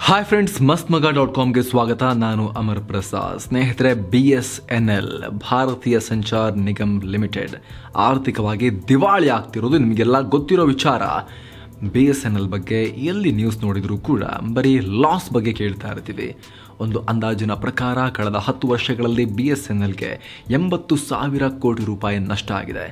Hi friends, ಮಸ್ತ್ಮಗ.ಕಾಮ್ಗೆ ಸ್ವಾಗತ. ನಾನು ಅಮರ್ ಪ್ರಸಾದ್. ಸ್ನೇಹಿತರೆ, BSNL ಭಾರತೀಯ ಸಂಚಾರ್ ನಿಗಮ್ ಲಿಮಿಟೆಡ್ ಆರ್ಥಿಕವಾಗಿ ದಿವಾಳಿ ಆಗ್ತಿರೋದು ನಿಮಗೆಲ್ಲ ಗೊತ್ತಿರೋ ವಿಚಾರ. BSNL ಬಗ್ಗೆ ಎಲ್ಲಿ ನ್ಯೂಸ್ ನೋಡಿದರೂ ಕೂಡ ಬರೀ ಲಾಸ್ ಬಗ್ಗೆ ಕೇಳ್ತಾ ಇರ್ತೀವಿ. ಒಂದು ಅಂದಾಜಿನ ಪ್ರಕಾರ ಕಳೆದ 10 ವರ್ಷಗಳಲ್ಲಿ BSNLಗೆ 80,000 ಕೋಟಿ ರೂಪಾಯಿ ನಷ್ಟ ಆಗಿದೆ.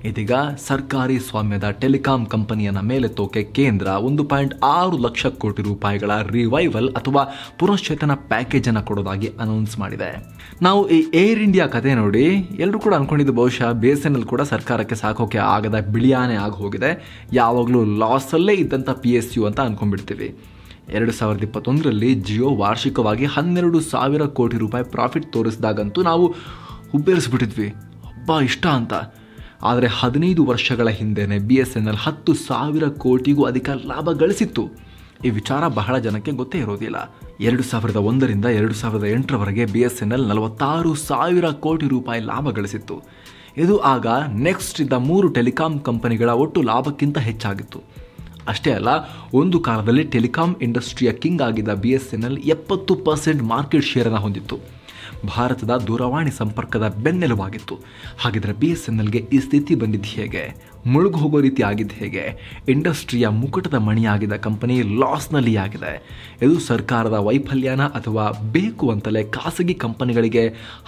ಇದೀಗ ಸರ್ಕಾರಿ ಸ್ವಾಮ್ಯದ ಟೆಲಿಕಾಂ ಕಂಪನಿಯನ್ನ ಮೇಲೆತ್ತೋಕೆ ಕೇಂದ್ರ 1.6 ಲಕ್ಷ ಕೋಟಿ ರೂಪಾಯಿಗಳ ರಿವೈವಲ್ ಅಥವಾ ಪುನಶ್ಚೇತನ ಪ್ಯಾಕೇಜ್ ಅನ್ನು ಕೊಡೋದಾಗಿ ಅನೌನ್ಸ್ ಮಾಡಿದೆ. ನಾವು ಈ ಏರ್ ಇಂಡಿಯಾ ಕತೆ ನೋಡಿ ಎಲ್ಲರೂ ಕೂಡ ಅನ್ಕೊಂಡಿದ್ದು ಬಹುಶಃ BSNL ಕೂಡ ಸರ್ಕಾರಕ್ಕೆ ಸಾಕೋಕೆ ಆಗದ ಬಿಳಿಯಾನೆ ಆಗಿ ಹೋಗಿದೆ, ಯಾವಾಗಲೂ ಲಾಸಲ್ಲೇ ಇದ್ದಂಥ PSU ಅಂತ ಅನ್ಕೊಂಡ್ಬಿಡ್ತೀವಿ. 2021ರಲ್ಲಿ ಜಿಯೋ ವಾರ್ಷಿಕವಾಗಿ 12,000 ಕೋಟಿ ರೂಪಾಯಿ ಪ್ರಾಫಿಟ್ ತೋರಿಸಿದಾಗಂತೂ ನಾವು ಹುಬ್ಬೇರಿಸ್ಬಿಟ್ಟಿದ್ವಿ, ಹಬ್ಬ ಇಷ್ಟ ಅಂತ. ಆದರೆ 15 ವರ್ಷಗಳ ಹಿಂದೆನೇ BSNL 10,000 ಕೋಟಿಗೂ ಅಧಿಕ ಲಾಭ ಗಳಿಸಿತ್ತು. ಈ ವಿಚಾರ ಬಹಳ ಜನಕ್ಕೆ ಗೊತ್ತೇ ಇರೋದಿಲ್ಲ. 2001ರಿಂದ 2008ರವರೆಗೆ BSNL 46,000 ಕೋಟಿ ರೂಪಾಯಿ ಲಾಭ ಗಳಿಸಿತ್ತು. ಇದು ಆಗ ನೆಕ್ಸ್ಟ್ ಇದ್ದ 3 ಟೆಲಿಕಾಂ ಕಂಪನಿಗಳ ಒಟ್ಟು ಲಾಭಕ್ಕಿಂತ ಹೆಚ್ಚಾಗಿತ್ತು. ಅಷ್ಟೇ ಅಲ್ಲ, ಒಂದು ಕಾಲದಲ್ಲಿ ಟೆಲಿಕಾಂ ಇಂಡಸ್ಟ್ರಿಯ ಕಿಂಗ್ ಆಗಿದ್ದ BSNL 70% ಮಾರ್ಕೆಟ್ ಶೇರನ್ನು ಹೊಂದಿತ್ತು. ಭಾರತದ ದೂರವಾಣಿ ಸಂಪರ್ಕದ ಬೆನ್ನೆಲುಬಾಗಿತ್ತು. ಹಾಗಿದ್ರೆ BSNLಗೆ ಈ ಸ್ಥಿತಿ ಬಂದಿದ್ದು ಹೇಗೆ? ಮುಳುಗು ಹೋಗೋ ರೀತಿ ಆಗಿದ್ದು ಹೇಗೆ? ಇಂಡಸ್ಟ್ರಿಯ ಮುಕುಟದ ಮಣಿಯಾಗಿದ್ದ ಕಂಪನಿ ಲಾಸ್ನಲ್ಲಿ ಆಗಿದೆ. ಇದು ಸರ್ಕಾರದ ವೈಫಲ್ಯನ ಅಥವಾ ಬೇಕು ಅಂತಲೇ ಖಾಸಗಿ ಕಂಪನಿಗಳಿಗೆ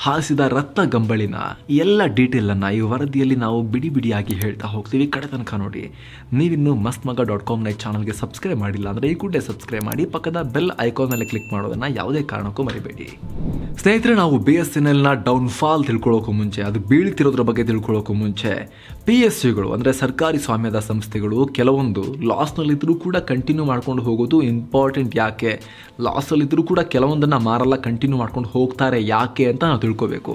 ಹಾಸಿದ ರತ್ನ ಗಂಬಳಿನ? ಎಲ್ಲ ಡೀಟೇಲನ್ನು ಈ ವರದಿಯಲ್ಲಿ ನಾವು ಬಿಡಿ ಬಿಡಿಯಾಗಿ ಹೇಳ್ತಾ ಹೋಗ್ತೀವಿ. ಕಡೆ ತನಕ ನೋಡಿ. ನೀವಿನ್ನೂ ಮಸ್ತ್ಮಗ.ಕಾಮ್ನ ಚಾನಲ್ಗೆ ಸಬ್ಸ್ಕ್ರೈಬ್ ಮಾಡಿಲ್ಲ ಅಂದರೆ ಈ ಕೂಡಲೇ ಸಬ್ಸ್ಕ್ರೈಬ್ ಮಾಡಿ, ಪಕ್ಕದ ಬೆಲ್ ಐಕಾನ್ ಮೇಲೆ ಕ್ಲಿಕ್ ಮಾಡೋದನ್ನು ಯಾವುದೇ ಕಾರಣಕ್ಕೂ ಮರಿಬೇಡಿ. ಸ್ನೇಹಿತರೆ, ನಾವು BSNLನ ಡೌನ್ಫಾಲ್ ತಿಳ್ಕೊಳ್ಳೋಕ್ಕೂ ಮುಂಚೆ, ಅದು ಬೀಳ್ತಿರೋದ್ರ ಬಗ್ಗೆ ತಿಳ್ಕೊಳ್ಳೋಕ್ಕೂ ಮುಂಚೆ, PSUಗಳು ಅಂದರೆ ಸರ್ಕಾರಿ ಸ್ವಾಮ್ಯದ ಸಂಸ್ಥೆಗಳು ಕೆಲವೊಂದು ಲಾಸ್ನಲ್ಲಿದ್ದರೂ ಕೂಡ ಕಂಟಿನ್ಯೂ ಮಾಡ್ಕೊಂಡು ಹೋಗೋದು ಇಂಪಾರ್ಟೆಂಟ್. ಯಾಕೆ ಲಾಸಲ್ಲಿದ್ದರೂ ಕೂಡ ಕೆಲವೊಂದನ್ನು ಮಾರಲ್ಲ, ಕಂಟಿನ್ಯೂ ಮಾಡ್ಕೊಂಡು ಹೋಗ್ತಾರೆ ಯಾಕೆ ಅಂತ ನಾವು ತಿಳ್ಕೋಬೇಕು.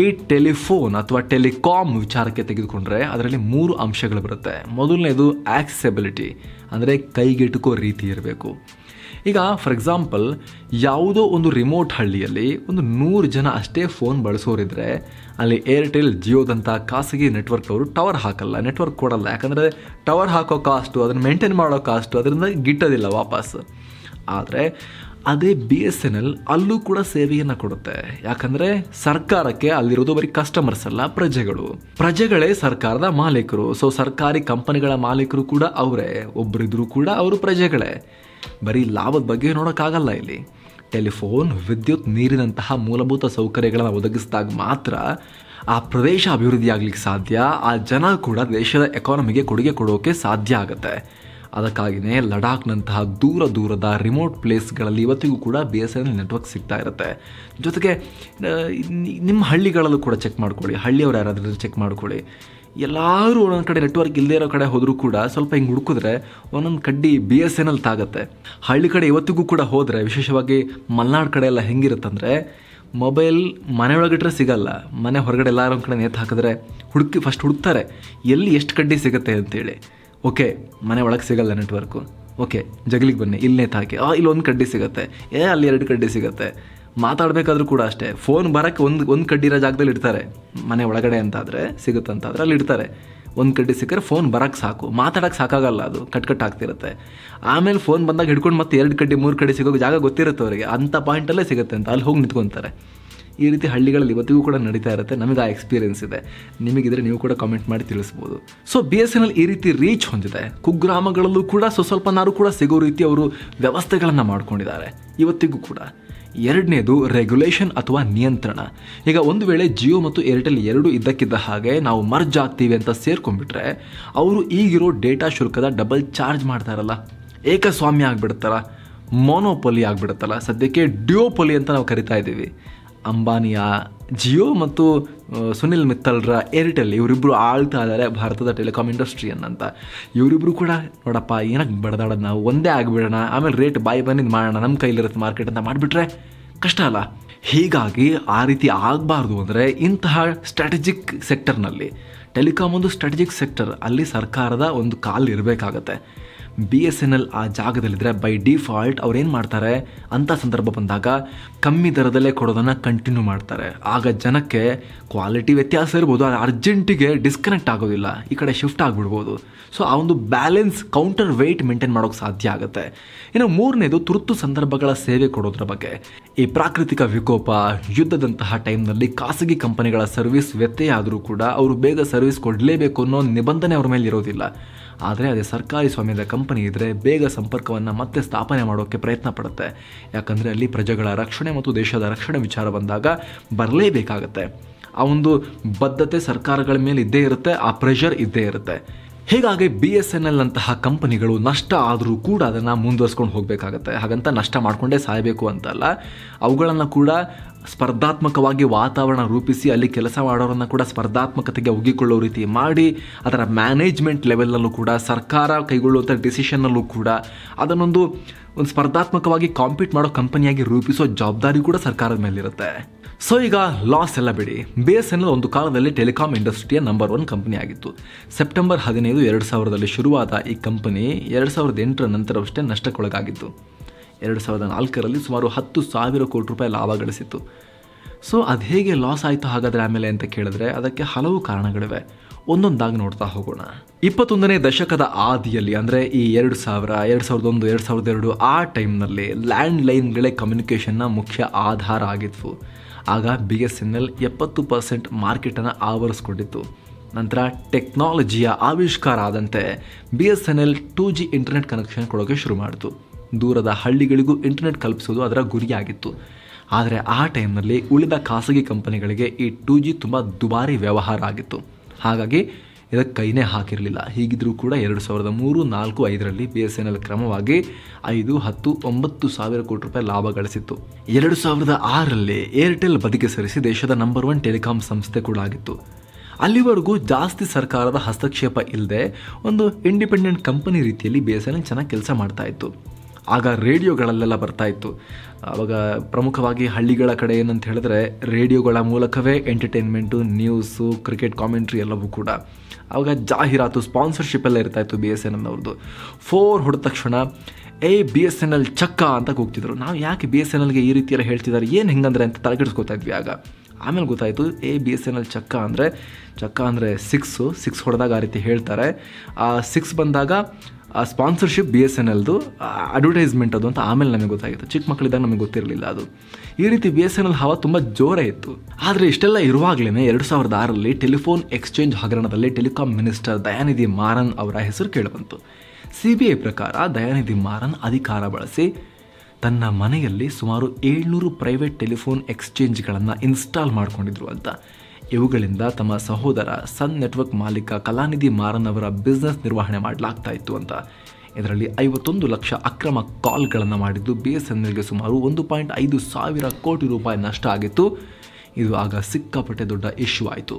ಈ ಟೆಲಿಫೋನ್ ಅಥವಾ ಟೆಲಿಕಾಮ್ ವಿಚಾರಕ್ಕೆ ತೆಗೆದುಕೊಂಡ್ರೆ ಅದರಲ್ಲಿ 3 ಅಂಶಗಳು ಬರುತ್ತೆ. ಮೊದಲನೇದು ಆಕ್ಸೆಸಿಬಿಲಿಟಿ, ಅಂದರೆ ಕೈಗೆಟುಕೋ ರೀತಿ ಇರಬೇಕು. ಈಗ ಫಾರ್ ಎಕ್ಸಾಂಪಲ್, ಯಾವುದೋ ಒಂದು ರಿಮೋಟ್ ಹಳ್ಳಿಯಲ್ಲಿ ಒಂದು 100 ಜನ ಅಷ್ಟೇ ಫೋನ್ ಬಳಸೋರಿದ್ರೆ ಅಲ್ಲಿ ಏರ್ಟೆಲ್, ಜಿಯೋದಂಥ ಖಾಸಗಿ ನೆಟ್ವರ್ಕ್ ಅವರು ಟವರ್ ಹಾಕಲ್ಲ, ನೆಟ್ವರ್ಕ್ ಕೊಡಲ್ಲ. ಯಾಕಂದರೆ ಟವರ್ ಹಾಕೋ ಕಾಸ್ಟು, ಅದನ್ನು ಮೇಂಟೈನ್ ಮಾಡೋ ಕಾಸ್ಟು ಅದರಿಂದ ಗಿಟ್ಟೋದಿಲ್ಲ ವಾಪಸ್. ಆದರೆ ಅದೇ BSNL ಅಲ್ಲೂ ಕೂಡ ಸೇವೆಯನ್ನು ಕೊಡುತ್ತೆ. ಯಾಕಂದರೆ ಸರ್ಕಾರಕ್ಕೆ ಅಲ್ಲಿರೋದು ಬರೀ ಕಸ್ಟಮರ್ಸ್ ಅಲ್ಲ, ಪ್ರಜೆಗಳೇ ಸರ್ಕಾರದ ಮಾಲೀಕರು. ಸೊ ಸರ್ಕಾರಿ ಕಂಪನಿಗಳ ಮಾಲೀಕರು ಕೂಡ ಅವರೇ, ಒಬ್ಬರಿದ್ರೂ ಕೂಡ ಅವರು ಪ್ರಜೆಗಳೇ. ಬರೀ ಲಾಭದ ಬಗ್ಗೆ ನೋಡೋಕ್ಕಾಗಲ್ಲ. ಇಲ್ಲಿ ಟೆಲಿಫೋನ್, ವಿದ್ಯುತ್, ನೀರಿನಂತಹ ಮೂಲಭೂತ ಸೌಕರ್ಯಗಳನ್ನು ಒದಗಿಸಿದಾಗ ಮಾತ್ರ ಆ ಪ್ರದೇಶ ಅಭಿವೃದ್ಧಿ ಆಗ್ಲಿಕ್ಕೆ ಸಾಧ್ಯ, ಆ ಜನ ಕೂಡ ದೇಶದ ಎಕಾನಮಿಗೆ ಕೊಡುಗೆ ಕೊಡೋಕೆ ಸಾಧ್ಯ ಆಗುತ್ತೆ. ಅದಕ್ಕಾಗಿಯೇ ಲಡಾಖ್ನಂತಹ ದೂರದ ರಿಮೋಟ್ ಪ್ಲೇಸ್ಗಳಲ್ಲಿ ಇವತ್ತಿಗೂ ಕೂಡ BSNL ನೆಟ್ವರ್ಕ್ ಸಿಗ್ತಾ ಇರುತ್ತೆ. ಜೊತೆಗೆ ನಿಮ್ಮ ಹಳ್ಳಿಗಳಲ್ಲೂ ಕೂಡ ಚೆಕ್ ಮಾಡ್ಕೊಳ್ಳಿ, ಹಳ್ಳಿಯವರು ಯಾರಾದರೂ ಚೆಕ್ ಮಾಡ್ಕೊಳ್ಳಿ. ಎಲ್ಲರೂ ಒಂದೊಂದು ಕಡೆ ನೆಟ್ವರ್ಕ್ ಇಲ್ಲದೇ ಇರೋ ಕಡೆ ಹೋದರೂ ಕೂಡ ಸ್ವಲ್ಪ ಹಿಂಗೆ ಹುಡುಕಿದ್ರೆ ಒಂದೊಂದು ಕಡ್ಡಿ BSNL ತಾಗುತ್ತೆ. ಹಳ್ಳಿ ಕಡೆ ಇವತ್ತಿಗೂ ಕೂಡ ಹೋದರೆ, ವಿಶೇಷವಾಗಿ ಮಲೆನಾಡು ಕಡೆ ಎಲ್ಲ ಹೆಂಗಿರುತ್ತಂದರೆ, ಮೊಬೈಲ್ ಮನೆಯೊಳಗಿಟ್ರೆ ಸಿಗಲ್ಲ, ಮನೆ ಹೊರಗಡೆ ಎಲ್ಲಾರು ಒಂದು ಕಡೆ ನೇತು ಹಾಕಿದ್ರೆ ಫಸ್ಟ್ ಹುಡುಕ್ತಾರೆ ಎಲ್ಲಿ ಎಷ್ಟು ಕಡ್ಡಿ ಸಿಗುತ್ತೆ ಅಂತೇಳಿ. ಓಕೆ, ಮನೆ ಒಳಗೆ ಸಿಗಲ್ಲ ನೆಟ್ವರ್ಕು, ಓಕೆ ಜಗಲಿಗೆ ಬನ್ನಿ, ಇಲ್ಲಿ ನೇತು ಹಾಕಿ, ಇಲ್ಲೊಂದು ಕಡ್ಡಿ ಸಿಗುತ್ತೆ, ಅಲ್ಲಿ 2 ಕಡ್ಡಿ ಸಿಗುತ್ತೆ. ಮಾತಾಡಬೇಕಾದ್ರೂ ಕೂಡ ಅಷ್ಟೇ, ಫೋನ್ ಬರೋಕ್ಕೆ ಒಂದು ಕಡ್ಡಿ ಇರೋ ಜಾಗದಲ್ಲಿ ಇಡ್ತಾರೆ. ಮನೆ ಒಳಗಡೆ ಅಂತಾದರೆ ಸಿಗುತ್ತಂತಾದರೆ ಅಲ್ಲಿ ಇಡ್ತಾರೆ. ಒಂದು ಕಡ್ಡಿ ಸಿಕ್ಕರೆ ಫೋನ್ ಬರೋಕ್ಕೆ ಸಾಕು, ಮಾತಾಡೋಕ್ಕೆ ಸಾಕಾಗಲ್ಲ, ಅದು ಕಟ್ ಆಗ್ತಿರುತ್ತೆ. ಆಮೇಲೆ ಫೋನ್ ಬಂದಾಗ ಹಿಡ್ಕೊಂಡು ಮತ್ತೆ 2 ಕಡ್ಡಿ 3 ಕಡ್ಡಿ ಸಿಗೋ ಜಾಗ ಗೊತ್ತಿರುತ್ತೆ ಅವರಿಗೆ, ಅಂಥ ಪಾಯಿಂಟಲ್ಲೇ ಸಿಗುತ್ತೆ ಅಂತ ಅಲ್ಲಿ ಹೋಗಿ ನಿಂತ್ಕೊತಾರೆ. ಈ ರೀತಿ ಹಳ್ಳಿಗಳಲ್ಲಿ ಇವತ್ತಿಗೂ ಕೂಡ ನಡೀತಾ ಇರುತ್ತೆ. ನಮಗೆ ಆ ಎಕ್ಸ್ಪೀರಿಯನ್ಸ್ ಇದೆ. ನಿಮಗಿದ್ರೆ ನೀವು ಕೂಡ ಕಾಮೆಂಟ್ ಮಾಡಿ ತಿಳಿಸ್ಬೋದು. ಸೊ BSNL ಈ ರೀತಿ ರೀಚ್ ಹೊಂದಿದೆ. ಕುಗ್ರಾಮಗಳಲ್ಲೂ ಕೂಡ ಸ್ವಲ್ಪನಾರು ಕೂಡ ಸಿಗೋ ರೀತಿ ಅವರು ವ್ಯವಸ್ಥೆಗಳನ್ನು ಮಾಡ್ಕೊಂಡಿದ್ದಾರೆ ಇವತ್ತಿಗೂ ಕೂಡ. ಎರಡನೇದು ರೆಗ್ಯುಲೇಷನ್ ಅಥವಾ ನಿಯಂತ್ರಣ. ಈಗ ಒಂದು ವೇಳೆ ಜಿಯೋ ಮತ್ತು ಏರ್ಟೆಲ್ ಎರಡೂ ಇದ್ದಕ್ಕಿದ್ದ ಹಾಗೆ ನಾವು ಮರ್ಜ್ ಆಗ್ತೀವಿ ಅಂತ ಸೇರ್ಕೊಂಡ್ಬಿಟ್ರೆ ಅವರು ಈಗಿರೋ ಡೇಟಾ ಶುಲ್ಕದ ಡಬಲ್ ಚಾರ್ಜ್ ಮಾಡ್ತಾರಲ್ಲ, ಏಕಸ್ವಾಮ್ಯ ಆಗಿಬಿಡುತ್ತಲ್ಲ, ಮೊನೋಪೊಲಿ ಆಗಿಬಿಡುತ್ತಲ್ಲ, ಸದ್ಯಕ್ಕೆ ಡ್ಯೂಯೋಪೊಲಿ ಅಂತ ನಾವು ಕರಿತಾ ಇದ್ದೀವಿ. ಅಂಬಾನಿಯ ಜಿಯೋ ಮತ್ತು ಸುನಿಲ್ ಮಿತ್ತಲ್ರ ಏರ್ಟೆಲ್, ಇವರಿಬ್ಬರು ಆಳ್ತಾ ಇದ್ದಾರೆ ಭಾರತದ ಟೆಲಿಕಾಂ ಇಂಡಸ್ಟ್ರಿಯನ್ನಂತ. ಇವರಿಬ್ಬರು ಕೂಡ ನೋಡಪ್ಪ ಏನಕ್ಕೆ ಬಡದಾಡೋದು, ನಾವು ಒಂದೇ ಆಗಿಬಿಡೋಣ, ಆಮೇಲೆ ರೇಟ್ ಬಾಯಿ ಬಂದಿದ್ದು ಮಾಡೋಣ, ನಮ್ಮ ಕೈಲಿರುತ್ತೆ ಮಾರ್ಕೆಟ್ ಅಂತ ಮಾಡಿಬಿಟ್ರೆ ಕಷ್ಟ ಅಲ್ಲ. ಹೀಗಾಗಿ ಆ ರೀತಿ ಆಗಬಾರ್ದು ಅಂದರೆ ಇಂತಹ ಸ್ಟ್ರಾಟಜಿಕ್ ಸೆಕ್ಟರ್ನಲ್ಲಿ, ಟೆಲಿಕಾಂ ಒಂದು ಸ್ಟ್ರಾಟಜಿಕ್ ಸೆಕ್ಟರ್, ಅಲ್ಲಿ ಸರ್ಕಾರದ ಒಂದು ಕಾಲು ಇರಬೇಕಾಗತ್ತೆ. BSNL ಆ ಜಾಗದಲ್ಲಿದ್ದರೆ ಬೈ ಡಿಫಾಲ್ಟ್ ಅವ್ರು ಏನು ಮಾಡ್ತಾರೆ, ಅಂಥ ಸಂದರ್ಭ ಬಂದಾಗ ಕಮ್ಮಿ ದರದಲ್ಲೇ ಕೊಡೋದನ್ನು ಕಂಟಿನ್ಯೂ ಮಾಡ್ತಾರೆ. ಆಗ ಜನಕ್ಕೆ ಕ್ವಾಲಿಟಿ ವ್ಯತ್ಯಾಸ ಇರ್ಬೋದು, ಆದರೆ ಅರ್ಜೆಂಟಿಗೆ ಡಿಸ್ಕನೆಕ್ಟ್ ಆಗೋದಿಲ್ಲ, ಈ ಕಡೆ ಶಿಫ್ಟ್ ಆಗಿಬಿಡ್ಬೋದು. ಸೊ ಆ ಒಂದು ಬ್ಯಾಲೆನ್ಸ್ ಕೌಂಟರ್ ವೆಯ್ಟ್ ಮೇಂಟೈನ್ ಮಾಡೋಕ್ಕೆ ಸಾಧ್ಯ ಆಗುತ್ತೆ. ಇನ್ನು ಮೂರನೇದು ತುರ್ತು ಸಂದರ್ಭಗಳ ಸೇವೆ ಕೊಡೋದ್ರ ಬಗ್ಗೆ. ಈ ಪ್ರಾಕೃತಿಕ ವಿಕೋಪ, ಯುದ್ಧದಂತಹ ಟೈಮ್ನಲ್ಲಿ ಖಾಸಗಿ ಕಂಪನಿಗಳ ಸರ್ವಿಸ್ ವ್ಯತ್ಯಯ ಆದರೂ ಕೂಡ ಅವರು ಬೇಗ ಸರ್ವಿಸ್ ಕೊಡಲೇಬೇಕು ಅನ್ನೋ ನಿಬಂಧನೆ ಅವ್ರ ಮೇಲೆ ಇರೋದಿಲ್ಲ. ಆದರೆ ಅದೇ ಸರ್ಕಾರಿ ಸ್ವಾಮ್ಯದ ಕಂಪನಿ ಇದ್ದರೆ ಬೇಗ ಸಂಪರ್ಕವನ್ನು ಮತ್ತೆ ಸ್ಥಾಪನೆ ಮಾಡೋಕ್ಕೆ ಪ್ರಯತ್ನ ಪಡುತ್ತೆ. ಯಾಕಂದರೆ ಅಲ್ಲಿ ಪ್ರಜೆಗಳ ರಕ್ಷಣೆ ಮತ್ತು ದೇಶದ ರಕ್ಷಣೆ ವಿಚಾರ ಬಂದಾಗ ಬರಲೇಬೇಕಾಗತ್ತೆ. ಆ ಒಂದು ಬದ್ಧತೆ ಸರ್ಕಾರಗಳ ಮೇಲೆ ಇದ್ದೇ ಇರುತ್ತೆ, ಆ ಪ್ರೆಷರ್ ಇದ್ದೇ ಇರುತ್ತೆ. ಹೀಗಾಗಿ BSNL ಅಂತಹ ಕಂಪನಿಗಳು ನಷ್ಟ ಆದರೂ ಕೂಡ ಅದನ್ನು ಮುಂದುವರ್ಸ್ಕೊಂಡು ಹೋಗಬೇಕಾಗತ್ತೆ. ಹಾಗಂತ ನಷ್ಟ ಮಾಡಿಕೊಂಡೇ ಸಾಯಬೇಕು ಅಂತಲ್ಲ, ಅವುಗಳನ್ನು ಕೂಡ ಸ್ಪರ್ಧಾತ್ಮಕವಾಗಿ ವಾತಾವರಣ ರೂಪಿಸಿ ಅಲ್ಲಿ ಕೆಲಸ ಮಾಡೋರನ್ನು ಕೂಡ ಸ್ಪರ್ಧಾತ್ಮಕತೆಗೆ ಒಗ್ಗಿಕೊಳ್ಳೋ ರೀತಿ ಮಾಡಿ, ಅದರ ಮ್ಯಾನೇಜ್ಮೆಂಟ್ ಲೆವೆಲ್ನಲ್ಲೂ ಕೂಡ ಸರ್ಕಾರ ಕೈಗೊಳ್ಳುವಂಥ ಡಿಸಿಷನ್ನಲ್ಲೂ ಕೂಡ ಅದನ್ನೊಂದು ಸ್ಪರ್ಧಾತ್ಮಕವಾಗಿ ಕಾಂಪೀಟ್ ಮಾಡೋ ಕಂಪನಿಯಾಗಿ ರೂಪಿಸೋ ಜವಾಬ್ದಾರಿ ಕೂಡ ಸರ್ಕಾರದ ಮೇಲಿರುತ್ತೆ. ಸೊ ಈಗ ಲಾಸ್ ಎಲ್ಲ ಬಿಡಿ, BSNL ಒಂದು ಕಾಲದಲ್ಲಿ ಟೆಲಿಕಾಂ ಇಂಡಸ್ಟ್ರಿಯ ನಂಬರ್ 1 ಕಂಪನಿ ಆಗಿತ್ತು. ಸೆಪ್ಟೆಂಬರ್ 15, 2000ರಲ್ಲಿ ಶುರುವಾದ ಈ ಕಂಪನಿ 2008ರ ನಂತರವಷ್ಟೇ ನಷ್ಟಕ್ಕೊಳಗಾಗಿತ್ತು. 2004ರಲ್ಲಿ ಸುಮಾರು 10,000 ಕೋಟಿ ರೂಪಾಯಿ ಲಾಭ ಗಳಿಸಿತ್ತು. ಸೊ ಅದು ಹೇಗೆ ಲಾಸ್ ಆಯಿತು ಹಾಗಾದರೆ ಆಮೇಲೆ ಅಂತ ಕೇಳಿದ್ರೆ ಅದಕ್ಕೆ ಹಲವು ಕಾರಣಗಳಿವೆ. ಒಂದೊಂದಾಗಿ ನೋಡ್ತಾ ಹೋಗೋಣ. 21ನೇ ದಶಕದ ಆದಿಯಲ್ಲಿ ಅಂದರೆ ಈ 2000, 2001, 2002 ಆ ಟೈಮ್ನಲ್ಲಿ ಲ್ಯಾಂಡ್ ಲೈನ್ಗಳೇ ಕಮ್ಯುನಿಕೇಷನ್ನ ಮುಖ್ಯ ಆಧಾರ ಆಗಿದ್ವು. ಆಗ BSNL 70% ಮಾರ್ಕೆಟನ್ನು ಆವರಿಸ್ಕೊಂಡಿತ್ತು. ನಂತರ ಟೆಕ್ನಾಲಜಿಯ ಆವಿಷ್ಕಾರ ಆದಂತೆ BSNL 2G ಇಂಟರ್ನೆಟ್ ಕನೆಕ್ಷನ್ ಕೊಡೋಕ್ಕೆ ಶುರು ಮಾಡಿತು. ದೂರದ ಹಳ್ಳಿಗಳಿಗೂ ಇಂಟರ್ನೆಟ್ ಕಲ್ಪಿಸೋದು ಅದರ ಗುರಿಯಾಗಿತ್ತು. ಆದರೆ ಆ ಟೈಮ್ನಲ್ಲಿ ಉಳಿದ ಖಾಸಗಿ ಕಂಪನಿಗಳಿಗೆ ಈ 2G ತುಂಬ ದುಬಾರಿ ವ್ಯವಹಾರ ಆಗಿತ್ತು. ಹಾಗಾಗಿ ಇದಕ್ಕೆ ಕೈನೇ ಹಾಕಿರಲಿಲ್ಲ. ಹೀಗಿದ್ರೂ ಕೂಡ 2003, 2004, 2005ರಲ್ಲಿ BSNL ಕ್ರಮವಾಗಿ 5, 10, 9,000 ಕೋಟಿ ರೂಪಾಯಿ ಲಾಭ ಗಳಿಸಿತ್ತು. 2006ರಲ್ಲಿ ಏರ್ಟೆಲ್ ಬದಿಗೆ ಸರಿಸಿ ದೇಶದ ನಂಬರ್ 1 ಟೆಲಿಕಾಂ ಸಂಸ್ಥೆ ಕೂಡ ಆಗಿತ್ತು. ಅಲ್ಲಿವರೆಗೂ ಜಾಸ್ತಿ ಸರ್ಕಾರದ ಹಸ್ತಕ್ಷೇಪ ಇಲ್ಲದೆ ಒಂದು ಇಂಡಿಪೆಂಡೆಂಟ್ ಕಂಪನಿ ರೀತಿಯಲ್ಲಿ BSNL ಚೆನ್ನಾಗಿ ಕೆಲಸ ಮಾಡ್ತಾ ಇತ್ತು. ಆಗ ರೇಡಿಯೋಗಳಲ್ಲೆಲ್ಲ ಬರ್ತಾ ಇತ್ತು. ಆವಾಗ ಪ್ರಮುಖವಾಗಿ ಹಳ್ಳಿಗಳ ಕಡೆ ಏನಂತ ಹೇಳಿದ್ರೆ ರೇಡಿಯೋಗಳ ಮೂಲಕವೇ ಎಂಟರ್ಟೈನ್ಮೆಂಟು, ನ್ಯೂಸು, ಕ್ರಿಕೆಟ್ ಕಾಮೆಂಟ್ರಿ ಎಲ್ಲವೂ ಕೂಡ. ಆವಾಗ ಜಾಹೀರಾತು, ಸ್ಪಾನ್ಸರ್ಶಿಪ್ ಎಲ್ಲ ಇರ್ತಾ ಇತ್ತು BSNL ಅವ್ರದ್ದು. 4 ಹೊಡೆದ ತಕ್ಷಣ BSNL ಚಕ್ಕ ಅಂತ ಕೂಗ್ತಿದ್ರು. ನಾವು ಯಾಕೆ BSNLಗೆ ಈ ರೀತಿ ಎಲ್ಲ ಹೇಳ್ತಿದ್ದಾರೆ, ಏನು ಹೆಂಗಂದ್ರೆ ಅಂತ ತಲೆಕೆಡಿಸ್ಕೊತಾ ಇದ್ವಿ. ಆಮೇಲೆ ಗೊತ್ತಾಯಿತು BSNL ಚಕ್ಕ ಅಂದರೆ 6 ಹೊಡೆದಾಗ ಆ ರೀತಿ ಹೇಳ್ತಾರೆ. ಆ 6 ಬಂದಾಗ ಆ ಸ್ಪಾನ್ಸರ್ಶಿಪ್ BSNLದು ಅಡ್ವರ್ಟೈಸ್ಮೆಂಟ್ ಅದು ಅಂತ ಆಮೇಲೆ ನಮಗೆ ಗೊತ್ತಾಗಿತ್ತು. ಚಿಕ್ಕ ಮಕ್ಕಳಿದ್ದಾಗ ನಮಗೆ ಗೊತ್ತಿರಲಿಲ್ಲ ಅದು. ಈ ರೀತಿ BSNL ಹವಾ ತುಂಬ ಜೋರೇ ಇತ್ತು. ಆದರೆ ಇಷ್ಟೆಲ್ಲ ಇರುವಾಗಲೇ 2006ರಲ್ಲಿ ಟೆಲಿಫೋನ್ ಎಕ್ಸ್ಚೇಂಜ್ ಹಗರಣದಲ್ಲಿ ಟೆಲಿಕಾಂ ಮಿನಿಸ್ಟರ್ ದಯಾನಿಧಿ ಮಾರನ್ ಅವರ ಹೆಸರು ಕೇಳಿಬಂತು. CBI ಪ್ರಕಾರ ದಯಾನಿಧಿ ಮಾರನ್ ಅಧಿಕಾರ ಬಳಸಿ ತನ್ನ ಮನೆಯಲ್ಲಿ ಸುಮಾರು 700 ಪ್ರೈವೇಟ್ ಟೆಲಿಫೋನ್ ಎಕ್ಸ್ಚೇಂಜ್ಗಳನ್ನು ಇನ್ಸ್ಟಾಲ್ ಮಾಡಿಕೊಂಡಿದ್ರು ಅಂತ. ಇವುಗಳಿಂದ ತಮ್ಮ ಸಹೋದರ ಸನ್ ನೆಟ್ವರ್ಕ್ ಮಾಲೀಕ ಕಲಾನಿಧಿ ಮಾರನ್ ಅವರ ಬಿಸ್ನೆಸ್ ನಿರ್ವಹಣೆ ಮಾಡಲಾಗ್ತಾ ಇತ್ತು ಅಂತ. ಇದರಲ್ಲಿ 51 ಲಕ್ಷ ಅಕ್ರಮ ಕಾಲ್ಗಳನ್ನು ಮಾಡಿದ್ದು BSNLಗೆ ಸುಮಾರು 1.5 ಸಾವಿರ ಕೋಟಿ ರೂಪಾಯಿ ನಷ್ಟ ಆಗಿತ್ತು. ಇದು ಆಗ ಸಿಕ್ಕಾಪಟ್ಟೆ ದೊಡ್ಡ ಇಶ್ಯೂ ಆಯಿತು.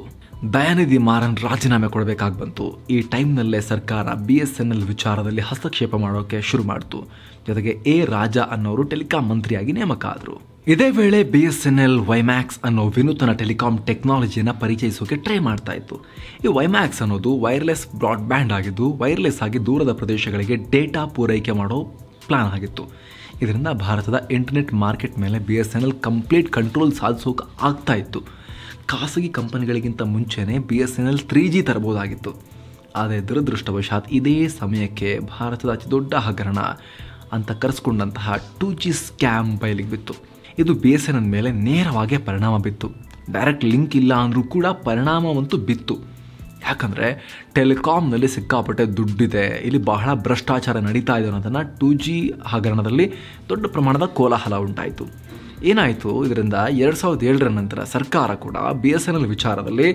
ದಯಾನಿಧಿ ಮಾರನ್ ರಾಜೀನಾಮೆ ಕೊಡಬೇಕಾಗಿ ಬಂತು. ಈ ಟೈಮ್ನಲ್ಲೇ ಸರ್ಕಾರ BSNL ವಿಚಾರದಲ್ಲಿ ಹಸ್ತಕ್ಷೇಪ ಮಾಡೋಕ್ಕೆ ಶುರು ಮಾಡಿತು. ಜೊತೆಗೆ ರಾಜಾ ಅನ್ನೋರು ಟೆಲಿಕಾಂ ಮಂತ್ರಿಯಾಗಿ ನೇಮಕ ಆದರು. ಇದೇ ವೇಳೆ BSNL WiMAX ಅನ್ನೋ ವಿನೂತನ ಟೆಲಿಕಾಂ ಟೆಕ್ನಾಲಜಿಯನ್ನು ಪರಿಚಯಿಸೋಕೆ ಟ್ರೈ ಮಾಡ್ತಾ ಇತ್ತು. ಈ WiMAX ಅನ್ನೋದು ವೈರ್ಲೆಸ್ ಬ್ರಾಡ್ಬ್ಯಾಂಡ್ ಆಗಿದ್ದು ವೈರ್ಲೆಸ್ ಆಗಿ ದೂರದ ಪ್ರದೇಶಗಳಿಗೆ ಡೇಟಾ ಪೂರೈಕೆ ಮಾಡೋ ಪ್ಲಾನ್ ಆಗಿತ್ತು. ಇದರಿಂದ ಭಾರತದ ಇಂಟರ್ನೆಟ್ ಮಾರ್ಕೆಟ್ ಮೇಲೆ BSNL ಕಂಪ್ಲೀಟ್ ಕಂಟ್ರೋಲ್ ಸಾಧಿಸೋಕೆ ಆಗ್ತಾ ಇತ್ತು. ಖಾಸಗಿ ಕಂಪನಿಗಳಿಗಿಂತ ಮುಂಚೆನೇ BSNL 3G ತರಬಹುದಾಗಿತ್ತು. ಆದರೆ ದುರದೃಷ್ಟವಶಾತ್ ಇದೇ ಸಮಯಕ್ಕೆ ಭಾರತದ ಅತಿ ದೊಡ್ಡ ಹಗರಣ ಅಂತ ಕರೆಸ್ಕೊಂಡಂತಹ 2G ಸ್ಕ್ಯಾಮ್ ಬಯಲಿಗೆ ಬಿತ್ತು. ಇದು BSNL ಮೇಲೆ ನೇರವಾಗಿ ಪರಿಣಾಮ ಬಿತ್ತು. ಡೈರೆಕ್ಟ್ ಲಿಂಕ್ ಇಲ್ಲ ಅಂದರೂ ಕೂಡ ಪರಿಣಾಮವಂತೂ ಬಿತ್ತು. ಯಾಕಂದರೆ ಟೆಲಿಕಾಮ್ನಲ್ಲಿ ಸಿಕ್ಕಾಪಟ್ಟೆ ದುಡ್ಡಿದೆ, ಇಲ್ಲಿ ಬಹಳ ಭ್ರಷ್ಟಾಚಾರ ನಡೀತಾ ಇದೆ ಅನ್ನೋದನ್ನು 2G ಹಗರಣದಲ್ಲಿ ದೊಡ್ಡ ಪ್ರಮಾಣದ ಕೋಲಾಹಲ ಉಂಟಾಯಿತು. ಏನಾಯಿತು, ಇದರಿಂದ 2007ರ ನಂತರ ಸರ್ಕಾರ ಕೂಡ BSNL ವಿಚಾರದಲ್ಲಿ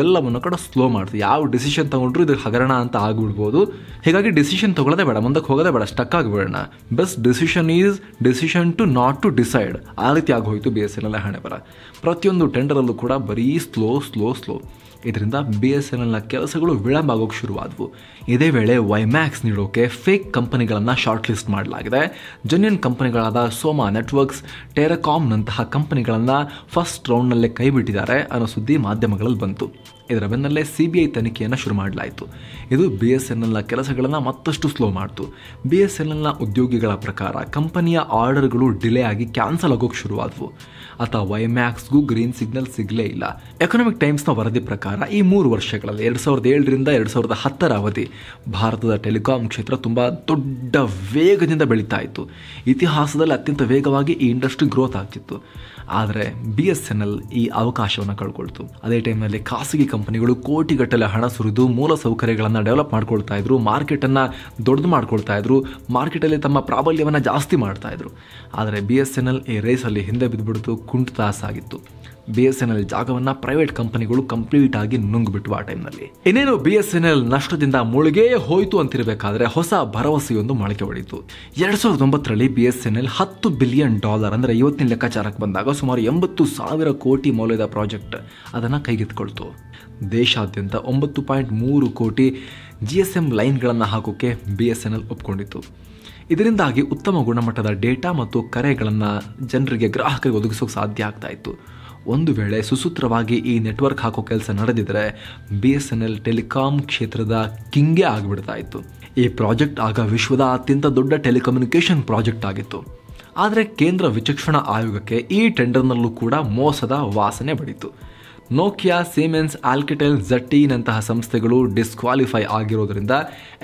ಎಲ್ಲವನ್ನು ಕೂಡ ಸ್ಲೋ ಮಾಡ್ತು. ಯಾವ ಡಿಸಿಷನ್ ತೊಗೊಂಡ್ರು ಇದು ಹಗರಣ ಅಂತ ಆಗಿಬಿಡ್ಬೋದು. ಹೀಗಾಗಿ ಡಿಸಿಷನ್ ತೊಗೊಳ್ಳೋದೇ ಬೇಡ, ಮುಂದಕ್ಕೆ ಹೋಗೋದೇ ಬೇಡ, ಸ್ಟಕ್ ಆಗಿಬಿಡೋಣ. Best decision is decision to not to decide. ಆ ರೀತಿ ಆಗೋಯ್ತು BSNL ಹಣೆ ಬರ. ಪ್ರತಿಯೊಂದು ಟೆಂಡರಲ್ಲೂ ಕೂಡ ಬರೀ ಸ್ಲೋ. ಇದರಿಂದ BSNLನ ಕೆಲಸಗಳು ವಿಳಂಬ ಆಗೋಕ್ಕೆ ಶುರುವಾದವು. ಇದೇ ವೇಳೆ WiMAX ನೀಡೋಕೆ ಫೇಕ್ ಕಂಪನಿಗಳನ್ನು ಶಾರ್ಟ್ ಲಿಸ್ಟ್ ಮಾಡಲಾಗಿದೆ. ಜೆನ್ಯೂನ್ ಕಂಪನಿಗಳಾದ ಸೋಮಾ ನೆಟ್ವರ್ಕ್ಸ್, ಟೆರಕಾಮ್ನಂತಹ ಕಂಪನಿಗಳನ್ನು ಫಸ್ಟ್ ರೌಂಡ್ನಲ್ಲೇ ಕೈ ಬಿಟ್ಟಿದ್ದಾರೆ ಅನ್ನೋ ಸುದ್ದಿ ಮಾಧ್ಯಮಗಳಲ್ಲಿ ಬಂತು. ಇದರ ಬೆನ್ನಲ್ಲೇ CBI ತನಿಖೆಯನ್ನು ಶುರು ಮಾಡಲಾಯಿತು. ಇದು BSNLನ ಕೆಲಸಗಳನ್ನು ಮತ್ತಷ್ಟು ಸ್ಲೋ ಮಾಡಿತು. BSNLನ ಉದ್ಯೋಗಿಗಳ ಪ್ರಕಾರ ಕಂಪನಿಯ ಆರ್ಡರ್ಗಳು ಡಿಲೇ ಆಗಿ ಕ್ಯಾನ್ಸಲ್ ಆಗೋಕೆ ಶುರುವಾದವು. ಅಥವಾ ವೈಮ್ಯಾಕ್ಸ್ಗೂ ಗ್ರೀನ್ ಸಿಗ್ನಲ್ ಸಿಗಲೇ ಇಲ್ಲ. ಎಕನಾಮಿಕ್ ಟೈಮ್ಸ್ನ ವರದಿ ಪ್ರಕಾರ ಈ 3 ವರ್ಷಗಳಲ್ಲಿ 2007ರಿಂದ 2010ರ ಅವಧಿ ಭಾರತದ ಟೆಲಿಕಾಂ ಕ್ಷೇತ್ರ ತುಂಬ ದೊಡ್ಡ ವೇಗದಿಂದ ಬೆಳೀತಾ ಇತ್ತು. ಇತಿಹಾಸದಲ್ಲಿ ಅತ್ಯಂತ ವೇಗವಾಗಿ ಈ ಇಂಡಸ್ಟ್ರಿ ಗ್ರೋತ್ ಆಗ್ತಿತ್ತು. ಆದರೆ BSNL ಈ ಅವಕಾಶವನ್ನು ಕಳ್ಕೊಳ್ತು. ಅದೇ ಟೈಮ್ನಲ್ಲಿ ಖಾಸಗಿ ಕಂಪನಿಗಳು ಕೋಟಿಗಟ್ಟಲೆ ಹಣ ಸುರಿದು ಮೂಲ ಸೌಕರ್ಯಗಳನ್ನು ಡೆವಲಪ್ ಮಾಡ್ಕೊಳ್ತಾ ಇದ್ರು, ಮಾರ್ಕೆಟನ್ನು ದೊಡ್ಡದು ಮಾಡ್ಕೊಳ್ತಾ ಇದ್ರು, ಮಾರ್ಕೆಟಲ್ಲಿ ತಮ್ಮ ಪ್ರಾಬಲ್ಯವನ್ನು ಜಾಸ್ತಿ ಮಾಡ್ತಾ ಇದ್ರು. ಆದರೆ BSNL ಈ ರೇಸಲ್ಲಿ ಹಿಂದೆ ಬಿದ್ದುಬಿಡ್ತು, ಕುಂಠಿತ ಸಾಗಿತ್ತು. BSNL ಜಾಗವನ್ನು ಪ್ರೈವೇಟ್ ಕಂಪನಿಗಳು ಕಂಪ್ಲೀಟ್ ಆಗಿ ನುಂಗ್ಬಿಟ್ಟು ಆ ಟೈಮ್ನಲ್ಲಿ. ಇನ್ನೇನು BSNL ನಷ್ಟದಿಂದ ಮುಳುಗೇ ಹೋಯಿತು ಅಂತಿರಬೇಕಾದ್ರೆ ಹೊಸ ಭರವಸೆಯೊಂದು ಮೊಳಕೆ ಹೊಡಿತು. 2009ರಲ್ಲಿ BSNL $10 ಬಿಲಿಯನ್ ಅಂದರೆ ಇವತ್ತಿನ ಲೆಕ್ಕಾಚಾರಕ್ಕೆ ಬಂದಾಗ ಸುಮಾರು 80,000 ಕೋಟಿ ಮೌಲ್ಯದ ಪ್ರಾಜೆಕ್ಟ್ ಅದನ್ನು ಕೈಗೆತ್ತಿಕೊಳ್ತು. ದೇಶಾದ್ಯಂತ 9.3 ಕೋಟಿ GSM ಲೈನ್ಗಳನ್ನು ಹಾಕೋಕೆ BSNL ಒಪ್ಕೊಂಡಿತ್ತು. ಇದರಿಂದಾಗಿ ಉತ್ತಮ ಗುಣಮಟ್ಟದ ಡೇಟಾ ಮತ್ತು ಕರೆಗಳನ್ನು ಜನರಿಗೆ ಗ್ರಾಹಕರಿಗೆ ಒದಗಿಸೋಕೆ ಸಾಧ್ಯ ಆಗ್ತಾ ಇತ್ತು. ಒಂದು ವೇಳೆ ಸುಸೂತ್ರವಾಗಿ ಈ ನೆಟ್ವರ್ಕ್ ಹಾಕೋ ಕೆಲಸ ನಡೆದಿದ್ರೆ BSNL ಟೆಲಿಕಾಂ ಕ್ಷೇತ್ರದ ಕಿಂಗೇ ಆಗಿಬಿಡ್ತಾ ಇತ್ತು. ಈ ಪ್ರಾಜೆಕ್ಟ್ ಆಗ ವಿಶ್ವದ ಅತ್ಯಂತ ದೊಡ್ಡ ಟೆಲಿಕಮ್ಯುನಿಕೇಷನ್ ಪ್ರಾಜೆಕ್ಟ್ ಆಗಿತ್ತು. ಆದರೆ ಕೇಂದ್ರ ವಿಚಕ್ಷಣಾ ಆಯೋಗಕ್ಕೆ ಈ ಟೆಂಡರ್ನಲ್ಲೂ ಕೂಡ ಮೋಸದ ವಾಸನೆ ಬಡಿತು. ನೋಕಿಯಾ, ಸಿಮೆನ್ಸ್, ಆಲ್ಕೆಟೆಲ್, ZTEನಂತಹ ಸಂಸ್ಥೆಗಳು ಡಿಸ್ಕ್ವಾಲಿಫೈ ಆಗಿರೋದ್ರಿಂದ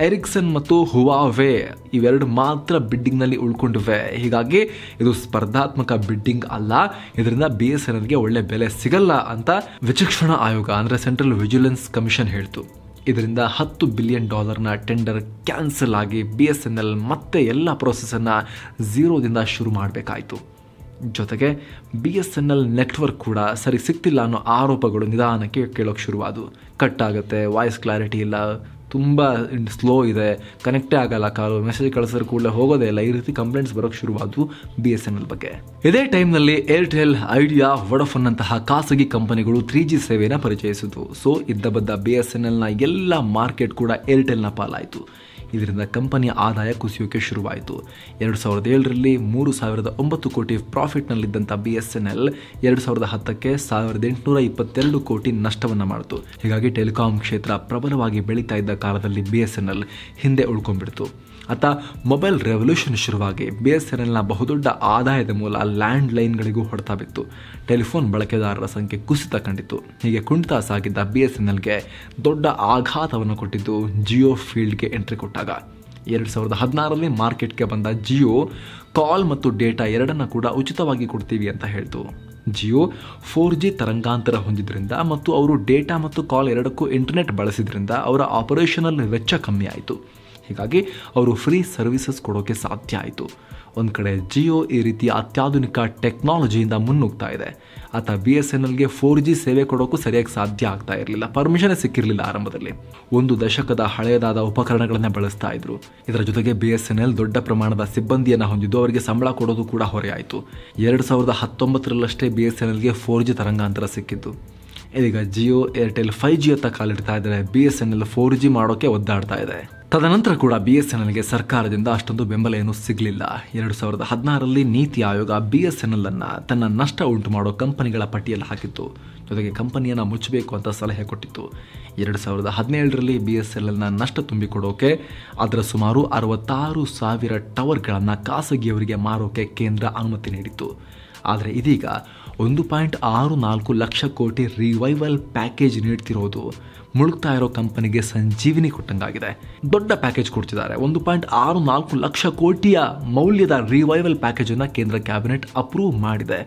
ಎರಿಕ್ಸನ್ ಮತ್ತು ಹುವಾವೆ ಇವೆರಡು ಮಾತ್ರ ಬಿಡ್ಡಿಂಗ್ನಲ್ಲಿ ಉಳ್ಕೊಂಡಿವೆ. ಹೀಗಾಗಿ ಇದು ಸ್ಪರ್ಧಾತ್ಮಕ ಬಿಡ್ಡಿಂಗ್ ಅಲ್ಲ, ಇದರಿಂದ BSNLಗೆ ಒಳ್ಳೆ ಬೆಲೆ ಸಿಗಲ್ಲ ಅಂತ ವಿಚಕ್ಷಣಾ ಆಯೋಗ ಅಂದರೆ ಸೆಂಟ್ರಲ್ ವಿಜಿಲೆನ್ಸ್ ಕಮಿಷನ್ ಹೇಳ್ತು. ಇದರಿಂದ $10 ಬಿಲಿಯನ್ ಟೆಂಡರ್ ಕ್ಯಾನ್ಸಲ್ ಆಗಿ BSNL ಮತ್ತೆ ಎಲ್ಲ ಪ್ರೋಸೆಸನ್ನು ಝೀರೋದಿಂದ ಶುರು ಮಾಡಬೇಕಾಯಿತು. ಜೊತೆಗೆ BSNL ನೆಟ್ವರ್ಕ್ ಕೂಡ ಸರಿ ಸಿಗ್ತಿಲ್ಲ ಅನ್ನೋ ಆರೋಪಗಳು ನಿಧಾನಕ್ಕೆ ಕೇಳೋಕ್ಕೆ ಶುರುವಾದವು. ಕಟ್ ಆಗುತ್ತೆ, ವಾಯ್ಸ್ ಕ್ಲಾರಿಟಿ ಇಲ್ಲ, ತುಂಬ ಸ್ಲೋ ಇದೆ, ಕನೆಕ್ಟೇ ಆಗಲ್ಲ, ಕಾಲು ಮೆಸೇಜ್ ಕಳಿಸಿದ್ರೆ ಕೂಡಲೇ ಹೋಗೋದೇ ಇಲ್ಲ, ಈ ರೀತಿ ಕಂಪ್ಲೇಂಟ್ಸ್ ಬರೋಕ್ಕೆ ಶುರುವಾದವು BSNL ಬಗ್ಗೆ. ಇದೇ ಟೈಮ್ನಲ್ಲಿ ಏರ್ಟೆಲ್, ಐಡಿಯಾ, ವೊಡಾಫೋನ್ ಅಂತಹ ಖಾಸಗಿ ಕಂಪನಿಗಳು 3G ಸೇವೆಯನ್ನು ಪರಿಚಯಿಸಿದ್ವು. ಸೊ ಇದ್ದ ಬದ್ದ BSNLನ ಎಲ್ಲ ಮಾರ್ಕೆಟ್ ಕೂಡ ಏರ್ಟೆಲ್ನ ಪಾಲಾಯಿತು. ಇದರಿಂದ ಕಂಪನಿಯ ಆದಾಯ ಕುಸಿಯೋಕೆ ಶುರುವಾಯಿತು. 2007ರಲ್ಲಿ 3,009 ಕೋಟಿ ಪ್ರಾಫಿಟ್ನಲ್ಲಿದ್ದಂಥ BSNL 2010ಕ್ಕೆ 1,822 ಕೋಟಿ ನಷ್ಟವನ್ನು ಮಾಡಿತು. ಹೀಗಾಗಿ ಟೆಲಿಕಾಂ ಕ್ಷೇತ್ರ ಪ್ರಬಲವಾಗಿ ಬೆಳೀತಾ ಇದ್ದ ಕಾಲದಲ್ಲಿ BSNL ಹಿಂದೆ ಉಳ್ಕೊಂಡ್ಬಿಡ್ತು. ಅತ್ತ ಮೊಬೈಲ್ ರೆವಲ್ಯೂಷನ್ ಶುರುವಾಗಿ BSNLನ ಬಹುದೊಡ್ಡ ಆದಾಯದ ಮೂಲ ಲ್ಯಾಂಡ್ ಲೈನ್ಗಳಿಗೂ ಹೊಡೆತ ಬಿತ್ತು. ಟೆಲಿಫೋನ್ ಬಳಕೆದಾರರ ಸಂಖ್ಯೆ ಕುಸಿತ ಕಂಡಿತು. ಹೀಗೆ ಕುಂಠಿತ ಸಾಗಿದ್ದ BSNLಗೆ ದೊಡ್ಡ ಆಘಾತವನ್ನು ಕೊಟ್ಟಿದ್ದು ಜಿಯೋ ಫೀಲ್ಡ್ಗೆ ಎಂಟ್ರಿ ಕೊಟ್ಟಾಗ. 2016ರಲ್ಲಿ ಮಾರ್ಕೆಟ್ಗೆ ಬಂದ ಜಿಯೋ ಕಾಲ್ ಮತ್ತು ಡೇಟಾ ಎರಡನ್ನ ಕೂಡ ಉಚಿತವಾಗಿ ಕೊಡ್ತೀವಿ ಅಂತ ಹೇಳ್ತು. ಜಿಯೋ 4G ತರಂಗಾಂತರ ಹೊಂದಿದ್ರಿಂದ ಮತ್ತು ಅವರು ಡೇಟಾ ಮತ್ತು ಕಾಲ್ ಎರಡಕ್ಕೂ ಇಂಟರ್ನೆಟ್ ಬಳಸಿದ್ರಿಂದ ಅವರ ಆಪರೇಷನಲ್ ವೆಚ್ಚ ಕಮ್ಮಿ ಆಯಿತು. ಹೀಗಾಗಿ ಅವರು ಫ್ರೀ ಸರ್ವಿಸಸ್ ಕೊಡೋಕೆ ಸಾಧ್ಯ ಆಯಿತು. ಒಂದು ಕಡೆ ಜಿಯೋ ಈ ರೀತಿಯ ಅತ್ಯಾಧುನಿಕ ಟೆಕ್ನಾಲಜಿಯಿಂದ ಮುನ್ನುಗ್ತಾ ಇದೆ. ಆತ BSNLಗೆ 4G ಸೇವೆ ಕೊಡೋಕ್ಕೂ ಸರಿಯಾಗಿ ಸಾಧ್ಯ ಆಗ್ತಾ ಇರಲಿಲ್ಲ, ಪರ್ಮಿಷನ್ ಸಿಕ್ಕಿರಲಿಲ್ಲ. ಆರಂಭದಲ್ಲಿ 1 ದಶಕದ ಹಳೆಯದಾದ ಉಪಕರಣಗಳನ್ನ ಬಳಸ್ತಾ ಇದ್ರು. ಇದರ ಜೊತೆಗೆ BSNL ದೊಡ್ಡ ಪ್ರಮಾಣದ ಸಿಬ್ಬಂದಿಯನ್ನು ಹೊಂದಿದ್ದು ಅವರಿಗೆ ಸಂಬಳ ಕೊಡೋದು ಕೂಡ ಹೊರೆಯಾಯಿತು. 2019ರಲ್ಲಷ್ಟೇ BSNLಗೆ 4G ತರಂಗಾಂತರ ಸಿಕ್ಕಿದ್ದು. ಇದೀಗ ಜಿಯೋ, ಏರ್ಟೆಲ್ 5G ಅತ್ತ ಕಾಲಿಡ್ತಾ ಇದ್ದಾರೆ. BSNL 4G ಮಾಡೋಕೆ ಒದ್ದಾಡ್ತಾ ಇದೆ. ತದನಂತರ ಕೂಡ BSNLಗೆ ಸರ್ಕಾರದಿಂದ ಅಷ್ಟೊಂದು ಬೆಂಬಲ ಏನೂ ಸಿಗಲಿಲ್ಲ. 2016ರಲ್ಲಿ ನೀತಿ ಆಯೋಗ BSNL ಅನ್ನು ತನ್ನ ನಷ್ಟ ಉಂಟು ಮಾಡೋ ಕಂಪನಿಗಳ ಪಟ್ಟಿಯಲ್ಲಿ ಹಾಕಿತ್ತು. ಜೊತೆಗೆ ಕಂಪನಿಯನ್ನು ಮುಚ್ಚಬೇಕು ಅಂತ ಸಲಹೆ ಕೊಟ್ಟಿತ್ತು. 2017ರಲ್ಲಿ BSNLನ ನಷ್ಟ ತುಂಬಿಕೊಡೋಕೆ ಅದರ ಸುಮಾರು 66,000 ಟವರ್ಗಳನ್ನು ಖಾಸಗಿಯವರಿಗೆ ಮಾರೋಕೆ ಕೇಂದ್ರ ಅನುಮತಿ ನೀಡಿತ್ತು. ಆದರೆ ಇದೀಗ 1.64 ಲಕ್ಷ ಕೋಟಿ ರಿವೈವಲ್ ಪ್ಯಾಕೇಜ್ ನೀಡ್ತಿರೋದು ಮುಳುಗ್ತಾ ಇರೋ ಕಂಪನಿಗೆ ಸಂಜೀವಿನಿ ಕೊಟ್ಟಂಗಾಗಿದೆ. ದೊಡ್ಡ ಪ್ಯಾಕೇಜ್ ಕೊಡ್ತಿದ್ದಾರೆ. 1.64 ಲಕ್ಷ ಕೋಟಿಯ ಮೌಲ್ಯದ ರಿವೈವಲ್ ಪ್ಯಾಕೇಜನ್ನು ಕೇಂದ್ರ ಕ್ಯಾಬಿನೆಟ್ ಅಪ್ರೂವ್ ಮಾಡಿದೆ.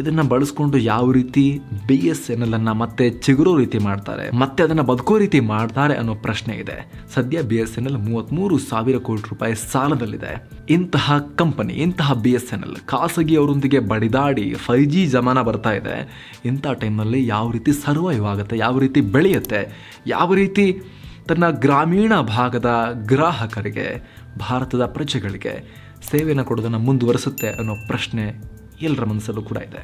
ಇದನ್ನು ಬಳಸ್ಕೊಂಡು ಯಾವ ರೀತಿ BSNL ಅನ್ನು ಮತ್ತೆ ಚಿಗುರೋ ರೀತಿ ಮಾಡ್ತಾರೆ, ಮತ್ತೆ ಅದನ್ನು ಬದುಕೋ ರೀತಿ ಮಾಡ್ತಾರೆ ಅನ್ನೋ ಪ್ರಶ್ನೆ ಇದೆ. ಸದ್ಯ BSNL 33,000 ಕೋಟಿ ರೂಪಾಯಿ ಸಾಲದಲ್ಲಿದೆ. ಇಂತಹ ಕಂಪನಿ, ಇಂತಹ BSNL ಖಾಸಗಿಯವರೊಂದಿಗೆ ಬಡಿದಾಡಿ 5G ಜಮಾನ ಬರ್ತಾ ಇದೆ. ಇಂಥ ಟೈಮ್ನಲ್ಲಿ ಯಾವ ರೀತಿ ಸರ್ವೈವ್ ಆಗುತ್ತೆ, ಯಾವ ರೀತಿ ಬೆಳೆಯುತ್ತೆ, ಯಾವ ರೀತಿ ತನ್ನ ಗ್ರಾಮೀಣ ಭಾಗದ ಗ್ರಾಹಕರಿಗೆ, ಭಾರತದ ಪ್ರಜೆಗಳಿಗೆ ಸೇವೆಯನ್ನು ಕೊಡೋದನ್ನು ಮುಂದುವರಿಸುತ್ತೆ ಅನ್ನೋ ಪ್ರಶ್ನೆ ಎಲ್ಲರ ಮನಸ್ಸಲ್ಲೂ ಕೂಡ ಇದೆ.